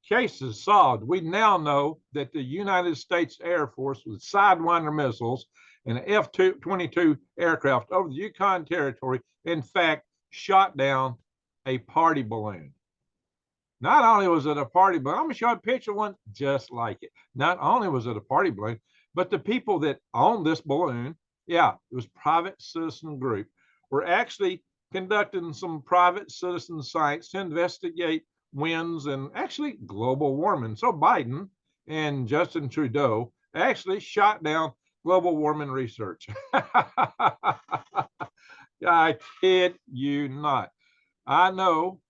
Case is solved. We now know that the United States Air Force with Sidewinder missiles and an F-22 aircraft over the Yukon Territory, in fact, shot down a party balloon. Not only was it a party balloon, I'm going to show a picture of one just like it. Not only was it a party balloon, but the people that owned this balloon, yeah, it was private citizen group, were actually conducting some private citizen science to investigate winds and actually global warming. So Biden and Justin Trudeau actually shot down global warming research. I kid you not. I know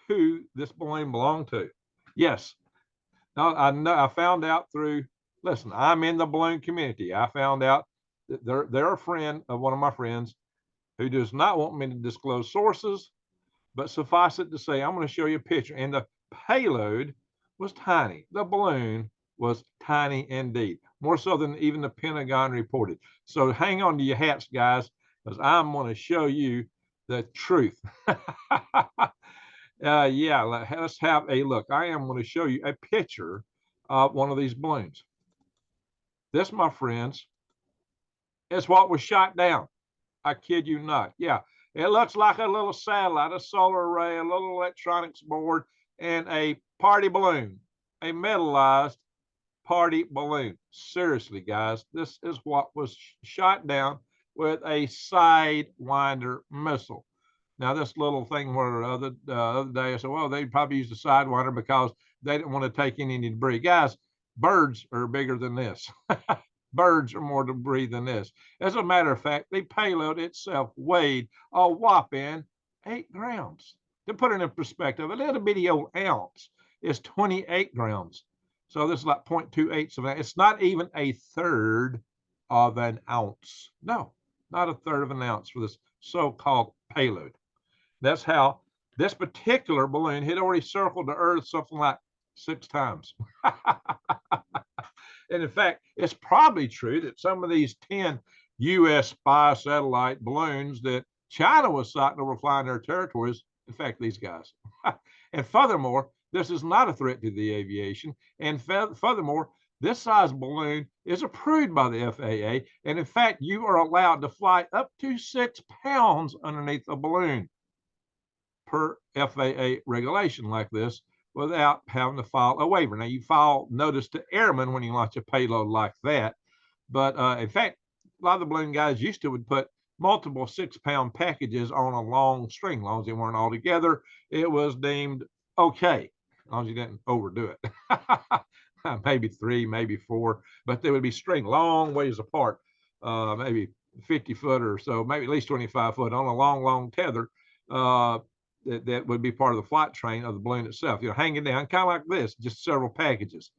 who this balloon belonged to. Yes. Now I know I found out through, listen, I'm in the balloon community. I found out that they're a friend of one of my friends who does not want me to disclose sources, but suffice it to say, I'm going to show you a picture. And the payload was tiny. The balloon was tiny indeed, more so than even the Pentagon reported. So hang on to your hats, guys, because I'm going to show you the truth. Yeah, let's have a look. I am going to show you a picture of one of these balloons. This, my friends, is what was shot down. I kid you not. Yeah, it looks like a little satellite, a solar array, a little electronics board, and a party balloon, a metallized party balloon. Seriously, guys, this is what was shot down with a Sidewinder missile. Now, this little thing where the other day I said, well, they probably used a Sidewinder because they didn't want to take any debris. Guys, birds are bigger than this. Birds are more debris than this. As a matter of fact, the payload itself weighed a whopping 8 grams. To put it in perspective, a little bitty old ounce is 28 grams. So this is like 0.28 of an ounce. It's not even a third of an ounce. No, not a third of an ounce for this so-called payload. That's how this particular balloon had already circled the Earth something like 6 times. And in fact, it's probably true that some of these 10 U.S. spy satellite balloons that China was sighting over flying their territories, in fact, these guys. And furthermore, this is not a threat to the aviation. And furthermore, this size balloon is approved by the FAA. And in fact, you are allowed to fly up to 6 pounds underneath a balloon per FAA regulation like this without having to file a waiver. Now, you file notice to airmen when you launch a payload like that. But in fact, a lot of the balloon guys used to would put multiple 6-pound packages on a long string. As long as they weren't all together, it was deemed okay, as long as you didn't overdo it. Maybe 3, maybe 4, but they would be string long ways apart, maybe 50 foot or so, maybe at least 25 foot on a long, long tether. That would be part of the flight train of the balloon itself, hanging down, kind of like this, just several packages.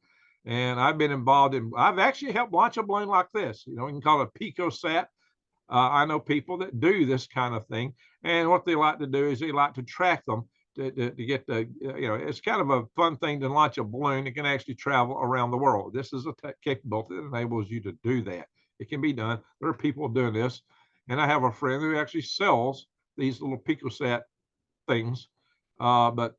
And I've been involved I've actually helped launch a balloon like this. We can call it a picosat. I know people that do this kind of thing. And what they like to do is they like to track them to get the, it's kind of a fun thing to launch a balloon that can actually travel around the world. This is a capability that enables you to do that. It can be done. There are people doing this. And I have a friend who actually sells these little picosat things, and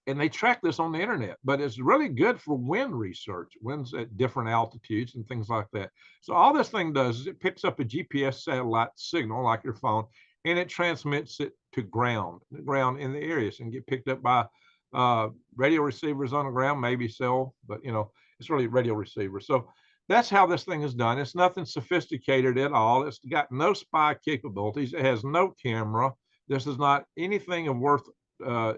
they track this on the internet, but it's really good for wind research, winds at different altitudes and things like that. So all this thing does is it picks up a GPS satellite signal like your phone, and it transmits it to ground in the areas and get picked up by radio receivers on the ground, maybe cell, but it's really radio receivers. So that's how this thing is done. It's nothing sophisticated at all. It's got no spy capabilities. It has no camera. This is not anything of worth,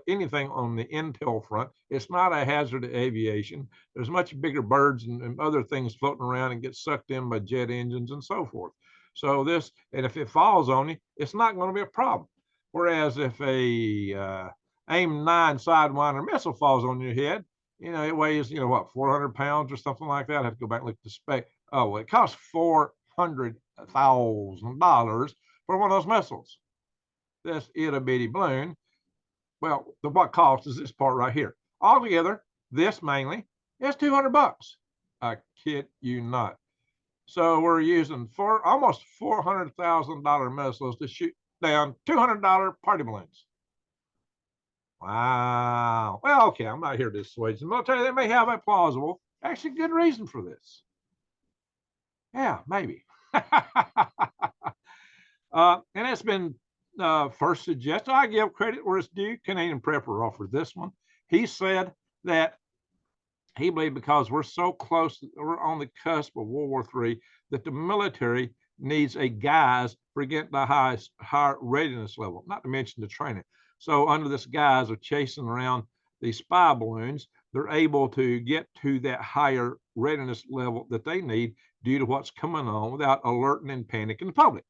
anything on the intel front. It's not a hazard to aviation. There's much bigger birds and other things floating around and get sucked in by jet engines and so forth. So this, and if it falls on you, it's not going to be a problem. Whereas if a AIM-9 Sidewinder missile falls on your head, it weighs, what, 400 pounds or something like that. I have to go back and look at the spec. Oh, well, it costs $400,000 for one of those missiles. This itty bitty balloon, well, what cost is this part right here? Altogether, this mainly is $200. I kid you not. So we're using almost $400,000 missiles to shoot down $200 party balloons. Wow. Well, okay, I'm not here to dissuade the military. They may have a plausible, actually good reason for this. Yeah, maybe. And it's been first suggested. I give credit where it's due. Canadian Prepper offered this one. He said that he believed because we're so close, we're on the cusp of World War III, that the military needs a guise for getting the higher readiness level, not to mention the training. So under this guise of chasing around these spy balloons, they're able to get to that higher readiness level that they need due to what's coming on without alerting and panicking the public.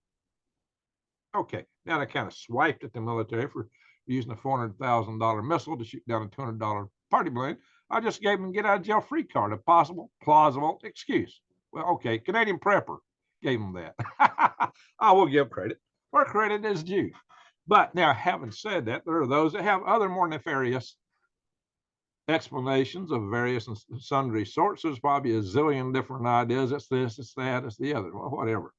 Okay, now they kind of swiped at the military for using a $400,000 missile to shoot down a $200 party balloon. I just gave them a get out of jail free card, a possible plausible excuse. Well, okay, Canadian Prepper gave them that. I will give credit where credit is due. But now, having said that, there are those that have other more nefarious explanations of various and sundry sorts. There's probably a zillion different ideas. It's this, it's that, it's the other, well, whatever.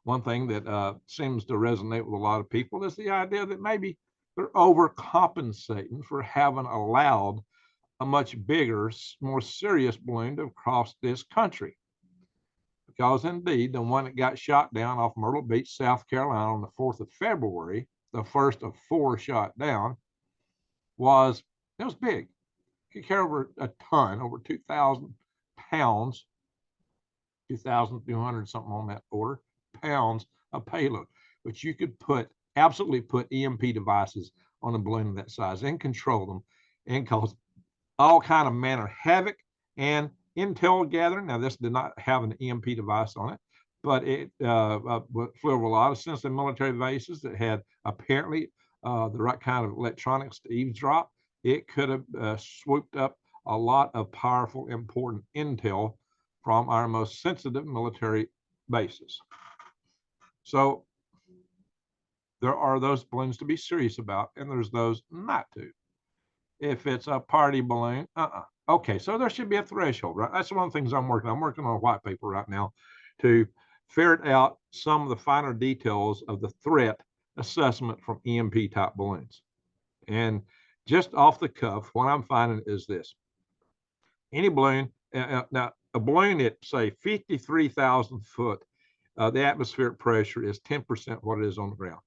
One thing that seems to resonate with a lot of people is the idea that maybe they're overcompensating for having allowed a much bigger, more serious balloon to cross this country. Because indeed, the one that got shot down off Myrtle Beach, South Carolina on the 4th of February, the first of 4 shot down, it was big. It could carry over a ton, over 2,000 pounds, 2,200 something on that order, pounds of payload. But you could absolutely put EMP devices on a balloon of that size and control them and cause all kind of manner havoc and intel gathering. Now, this did not have an EMP device on it, but it flew over a lot of sensitive military bases that had apparently the right kind of electronics to eavesdrop. It could have swooped up a lot of powerful, important intel from our most sensitive military bases. So there are those balloons to be serious about, and there's those not to. If it's a party balloon, okay, so there should be a threshold, right? That's one of the things I'm working on. I'm working on a white paper right now to ferret out some of the finer details of the threat assessment from EMP type balloons. And just off the cuff, what I'm finding is this. Any balloon, now a balloon at say 53,000 foot, the atmospheric pressure is 10% what it is on the ground.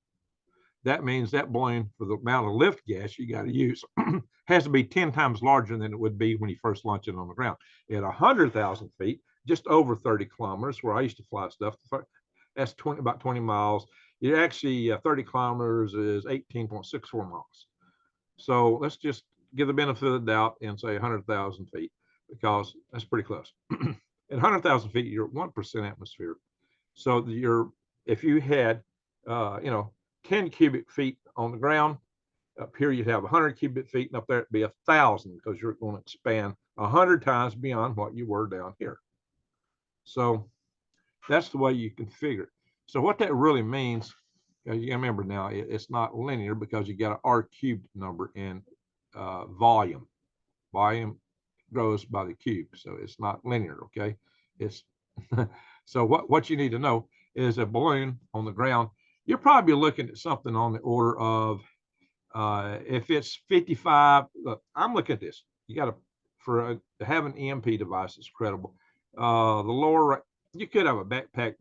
That means that balloon, for the amount of lift gas you got to use, has to be 10 times larger than it would be when you first launch it on the ground. At 100,000 feet, just over 30 kilometers, where I used to fly stuff, that's about 20 miles. You're actually 30 kilometers is 18.64 miles. So let's just give the benefit of the doubt and say 100,000 feet, because that's pretty close. At 100,000 feet, you're 1% atmosphere. So if you had, 10 cubic feet on the ground, up here you'd have 100 cubic feet, and up there it'd be 1,000, because you're going to expand 100 times beyond what you were down here. So that's the way you configure it. So what that really means, you remember now, it's not linear, because you got an R cubed number in volume. Volume grows by the cube, so it's not linear. Okay, it's so what you need to know is a balloon on the ground. You're probably looking at something on the order of, if it's 55, look, I'm looking at this. You got to have an EMP device that's credible. The lower, you could have a backpack,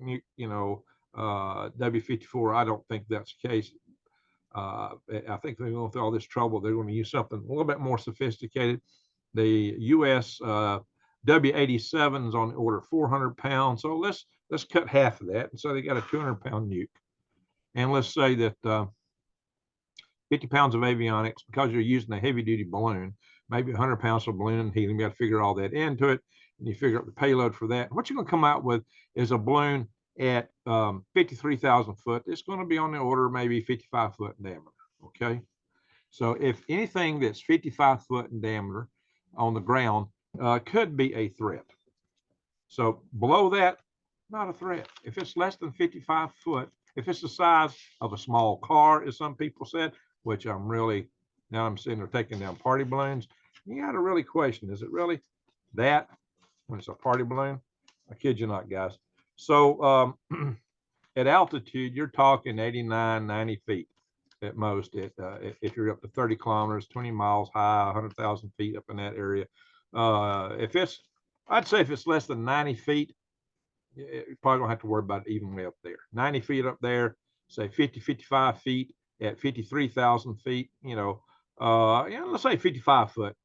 W54. I don't think that's the case. I think they're going through all this trouble. They're going to use something a little bit more sophisticated. The US W87 is on the order of 400 pounds. So let's cut half of that. And so they got a 200-pound nuke. And let's say that 50 pounds of avionics, because you're using a heavy-duty balloon, maybe 100 pounds of balloon and helium. You got to figure all that into it, and you figure out the payload for that. What you're going to come out with is a balloon at 53,000 foot. It's going to be on the order of maybe 55 foot in diameter. Okay, so if anything that's 55 foot in diameter on the ground could be a threat. So below that, not a threat. If it's less than 55 foot, if it's the size of a small car, as some people said, which I'm sitting there taking down party balloons, you got to really question, is it really that when it's a party balloon? I kid you not, guys. So at altitude, you're talking 89, 90 feet. at most. If you're up to 30 kilometers, 20 miles high, 100,000 feet up in that area. I'd say if it's less than 90 feet, you probably don't have to worry about it evenly up there. 90 feet up there, say 50, 55 feet at 53,000 feet, let's say 55 foot,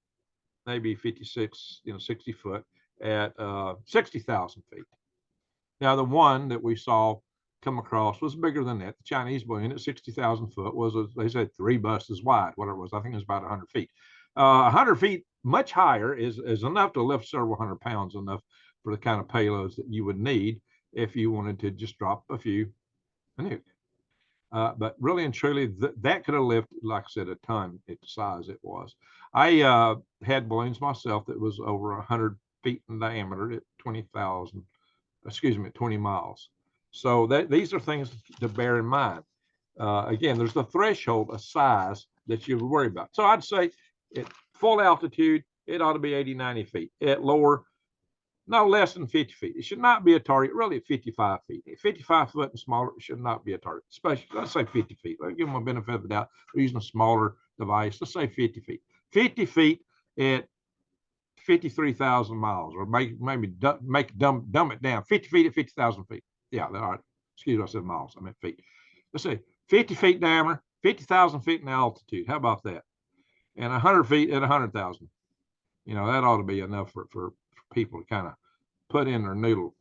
maybe 56, 60 foot at 60,000 feet. Now, the one that we saw come across was bigger than that. The Chinese balloon at 60,000 foot was, they said, 3 buses wide, whatever it was. I think it was about 100 feet. 100 feet, much higher, is enough to lift several hundred pounds, enough for the kind of payloads that you would need if you wanted to just drop a nuke. But really and truly, that could have lifted, like I said, a ton at the size it was. I had balloons myself that was over 100 feet in diameter at 20 miles. So these are things to bear in mind. Again, there's the threshold of size that you would worry about. So I'd say at full altitude, it ought to be 80, 90 feet. At lower, no less than 50 feet. It should not be a target, really, at 55 feet. At 55 foot and smaller, it should not be a target, especially, let's say 50 feet. Let's give them a benefit of the doubt. They're using a smaller device. Let's say 50 feet. 50 feet at 53,000 miles, or maybe dumb it down. 50 feet at 50,000 feet. Yeah, all right. Excuse me, I said miles. I meant feet. Let's say 50 feet diameter, 50,000 feet in altitude. How about that? And 100 feet at 100,000. That ought to be enough for people to kind of put in their noodle.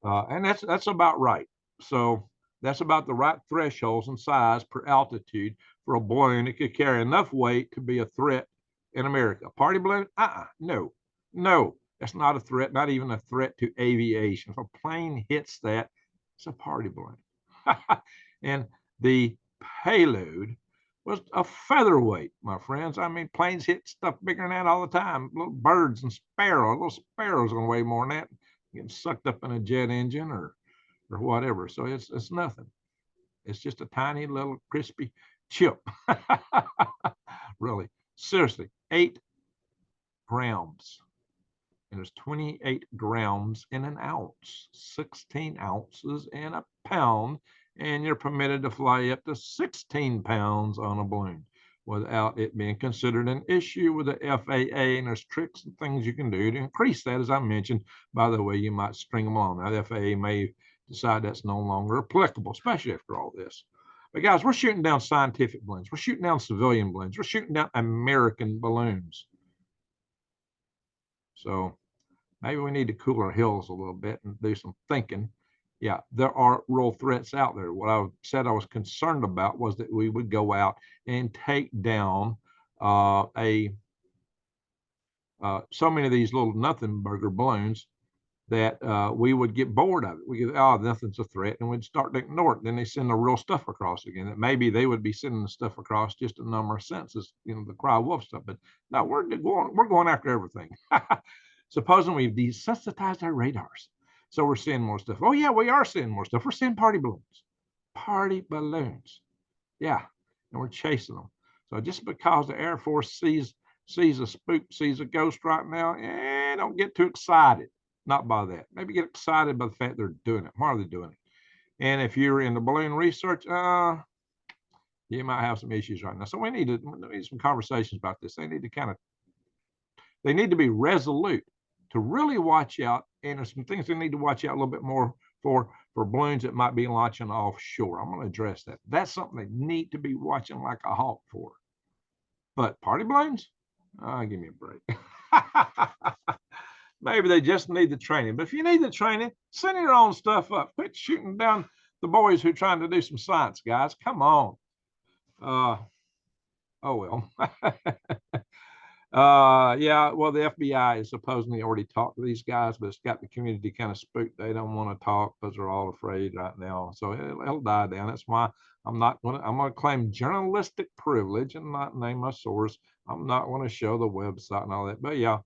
And that's about right. So that's about the right thresholds and size per altitude for a balloon that could carry enough weight to be a threat in America. Party balloon? No, that's not a threat, not even a threat to aviation. If a plane hits that, it's a party balloon. And the payload was a featherweight, my friends. I mean, planes hit stuff bigger than that all the time. Little birds and sparrows. Little sparrows gonna weigh more than that, getting sucked up in a jet engine or whatever. So it's nothing. It's just a tiny little crispy chip. Really, seriously, 8 grams. And there's 28 grams in an ounce, 16 ounces in a pound, and you're permitted to fly up to 16 pounds on a balloon without it being considered an issue with the FAA. And there's tricks and things you can do to increase that, as I mentioned. By the way, you might string them along. Now, the FAA may decide that's no longer applicable, especially after all this. But guys, we're shooting down scientific balloons. We're shooting down civilian balloons. We're shooting down American balloons. So maybe we need to cool our heels a little bit and do some thinking. Yeah, there are real threats out there. What I said I was concerned about was that we would go out and take down so many of these little nothing burger balloons that we would get bored of it. We get, nothing's a threat, and we'd start to ignore it. Then they send the real stuff across again. That maybe they would be sending the stuff across just a number of sentences, the cry wolf stuff. But no, we're going after everything. Supposing we've desensitized our radars, so we're seeing more stuff. Oh yeah, we are seeing more stuff. We're seeing party balloons. Yeah, and we're chasing them. So just because the Air Force sees a spook, sees a ghost right now, don't get too excited. Not by that. Maybe get excited by the fact they're doing it. Why are they doing it? And if you're in the balloon research, you might have some issues right now. So we need some conversations about this. They need to be resolute to really watch out. And there's some things they need to watch out a little bit more for balloons that might be launching offshore. I'm going to address that. That's something they need to be watching like a hawk for. But party balloons? Give me a break. Maybe they just need the training. But if you need the training, send your own stuff up. Quit shooting down the boys who are trying to do some science, guys. Come on. Oh, well. Yeah, well, the FBI is supposedly already talked to these guys, but it's got the community kind of spooked. They don't want to talk because they're all afraid right now. So it'll die down. That's why I'm going to claim journalistic privilege and not name my source. I'm not going to show the website and all that. But yeah,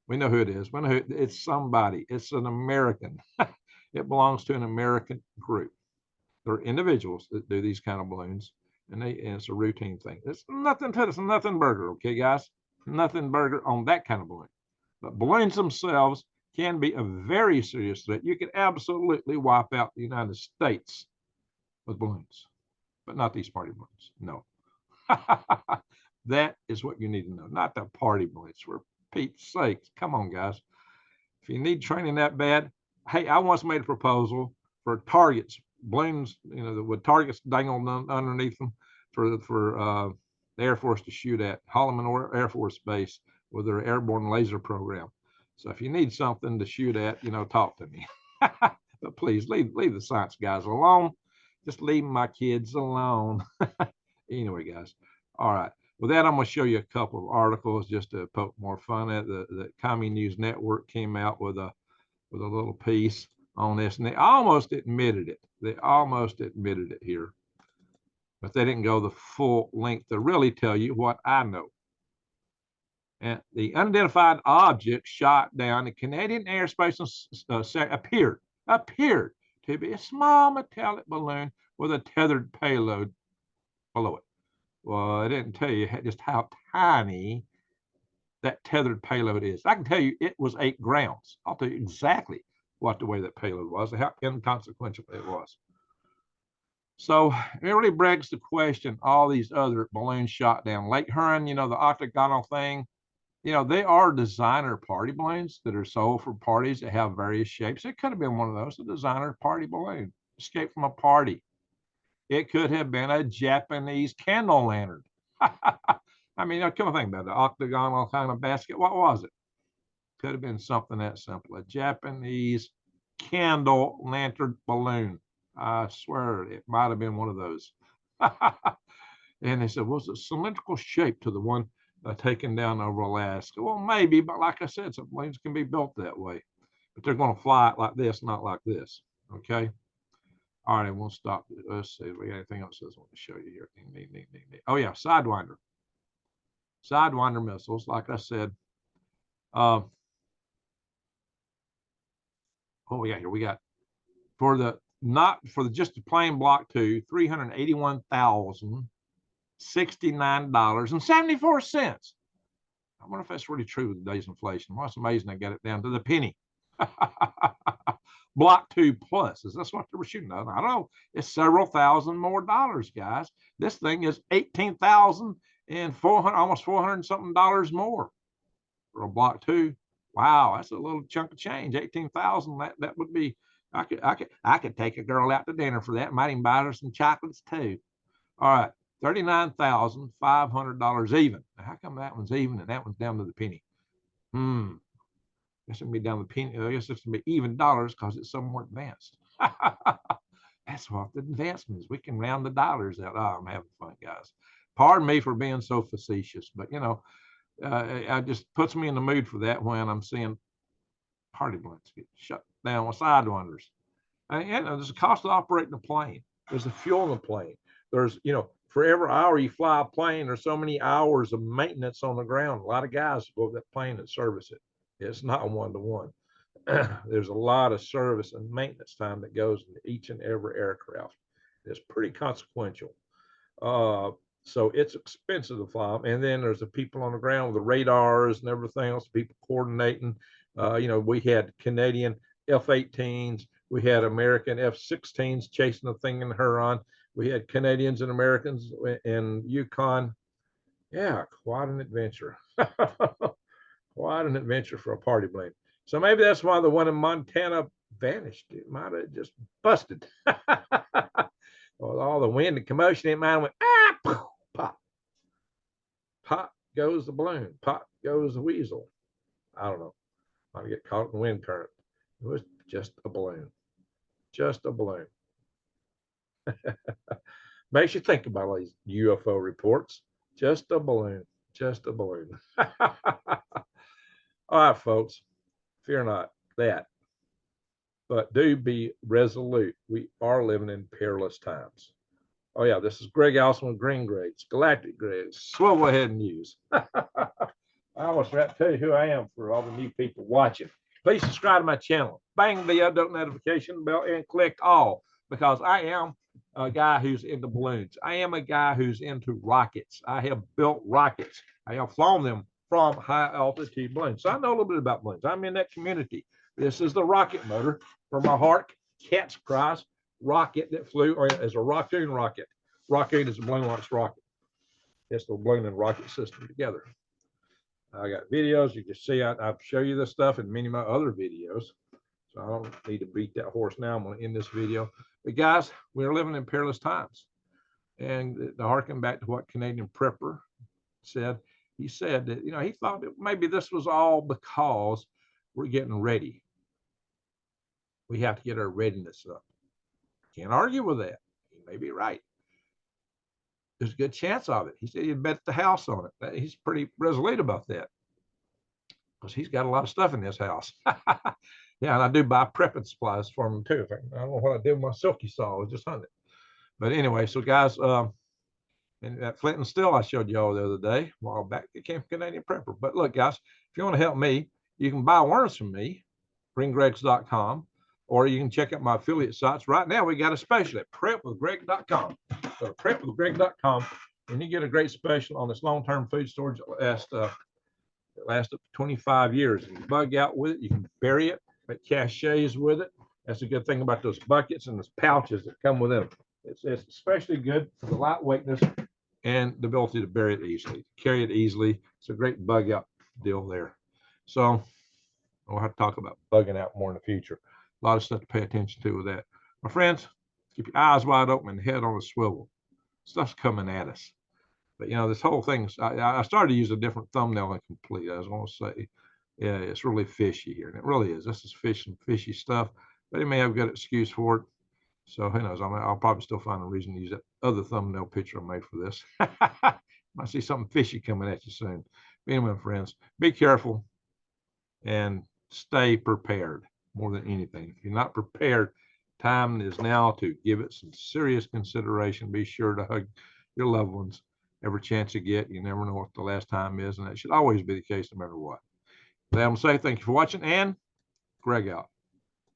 we know who it is. We know it's somebody. It's an American. It belongs to an American group. There are individuals that do these kind of balloons, and it's a routine thing. It's nothing to it. It's nothing burger, okay, guys? Nothing burger on that kind of balloon. But balloons themselves can be a very serious threat. You could absolutely wipe out the United States with balloons. but not these party balloons. No. That is what you need to know, not the party balloons. For Pete's sake, come on, guys. If you need training that bad, hey, I once made a proposal for targets, balloons, with targets dangled underneath them for the Air Force to shoot at Holloman Air Force Base with their airborne laser program. So if you need something to shoot at, talk to me. But please leave the science guys alone. Just leave my kids alone. Anyway, guys. All right. With that, I'm going to show you a couple of articles just to poke more fun at. The Commie News Network came out with a little piece on this, and they almost admitted it. They almost admitted it here, but they didn't go the full length to really tell you what I know. And the unidentified object shot down in Canadian airspace appeared to be a small metallic balloon with a tethered payload below it. Well, I didn't tell you just how tiny that tethered payload is. I can tell you it was 8 grams. I'll tell you exactly what the way that payload was, how inconsequential it was. So it really begs the question, all these other balloons shot down. Lake Huron, the octagonal thing, they are designer party balloons that are sold for parties that have various shapes. It could have been one of those, a designer party balloon, escaped from a party. It could have been a Japanese candle lantern. I mean, come on, think about it. The octagonal kind of basket. What was it? Could have been something that simple. A Japanese candle lantern balloon. I swear it might have been one of those. And they said, was it cylindrical shape to the one taken down over Alaska? Well, maybe, but like I said, some balloons can be built that way. But they're going to fly it like this, not like this. Okay. All right, we'll stop. Let's see. We got anything else I want to show you here? Oh, yeah, Sidewinder. Sidewinder missiles, like I said. What we got here? We got just the plain Block 2, $381,069.74. I wonder if that's really true with today's inflation. Well, it's amazing they got it down to the penny. Block 2 plus, is that's what they were shooting at? I don't know. It's several thousand more dollars, guys. This thing is $18,400, almost $400 something more for a Block 2. Wow, that's a little chunk of change. 18,000. That would be. I could take a girl out to dinner for that. Might even buy her some chocolates too. All right, $39,500 even. Now, how come that one's even and that one's down to the penny? It's going to be down the penny. I guess it's going to be even dollars because it's so more advanced. That's what the advancement is. We can round the dollars out. Oh, I'm having fun, guys. Pardon me for being so facetious, but it just puts me in the mood for that when I'm seeing party balloons get shut down with Sidewinders. And there's a cost of operating a plane. There's the fuel in the plane. There's, for every hour you fly a plane, there's so many hours of maintenance on the ground. A lot of guys go to that plane and service it. It's not one-to-one. There's a lot of service and maintenance time that goes into each and every aircraft. It's pretty consequential. So it's expensive to fly them. And then there's the people on the ground with the radars and everything else, people coordinating. We had Canadian F-18s. We had American F-16s chasing the thing in Huron. We had Canadians and Americans in Yukon. Yeah, quite an adventure. Quite an adventure for a party balloon. So maybe that's why the one in Montana vanished. It might have just busted. With all the wind and commotion, it might have went, pop. Pop goes the balloon. Pop goes the weasel. I don't know. Might get caught in the wind current. It was just a balloon. Just a balloon. Makes you think about all these UFO reports. Just a balloon. Just a balloon. All right, folks. Fear not that. But do be resolute. We are living in perilous times. Oh, yeah. This is Greg Allison with Green Grades, Galactic Grades, Swivel Ahead News. I almost forgot to tell you who I am for all the new people watching. Please subscribe to my channel. Bang the adult notification bell and click all, because I am a guy who's into balloons. I am a guy who's into rockets. I have built rockets. I have flown them from high altitude balloons. So I know a little bit about balloons. I'm in that community. This is the rocket motor for my Hart Cat's Prize rocket that flew as a raccoon rocket rocket is a balloon launch rocket. It's the balloon and rocket system together. I got videos. You can see I'll show you this stuff in many of my other videos. So I don't need to beat that horse now. I'm going to end this video. But guys, we're living in perilous times. And to harken back to what Canadian Prepper said, he said that, you know, he thought that maybe this was all because we're getting ready. We have to get our readiness up. Can't argue with that. He may be right. There's a good chance of it. He said he'd bet the house on it. He's pretty resolute about that because he's got a lot of stuff in his house. Yeah, and I do buy prepping supplies for him too. I don't know what I did with my silky saw. I was just hunting. But anyway, so guys, and that flint and steel I showed y'all the other day, a while back, it came from Canadian Prepper. But look, guys, if you want to help me, you can buy worms from me, bringgregs.com, or you can check out my affiliate sites. Right now, we got a special at prepwithgreg.com. Go to prepwithgreg.com, and you get a great special on this long-term food storage that lasts up to 25 years. You can bug out with it. You can bury it, make caches with it. That's a good thing about those buckets and those pouches that come with them. It's especially good for the lightweightness and the ability to bury it easily, carry it easily. It's a great bug out deal there. So we'll have to talk about bugging out more in the future. A lot of stuff to pay attention to with that. My friends, keep your eyes wide open and head on a swivel. Stuff's coming at us. But, you know, this whole thing, I started to use a different thumbnail than complete. I was going to say, yeah, it's really fishy here. And it really is. This is fishy stuff. But he may have a good excuse for it. So who knows? I'll probably still find a reason to use that other thumbnail picture I made for this. Might see something fishy coming at you soon. But anyway, friends, be careful and stay prepared more than anything. If you're not prepared, time is now to give it some serious consideration. Be sure to hug your loved ones every chance you get. You never know what the last time is, and that should always be the case no matter what. With that, I'm going to say thank you for watching, and Greg out.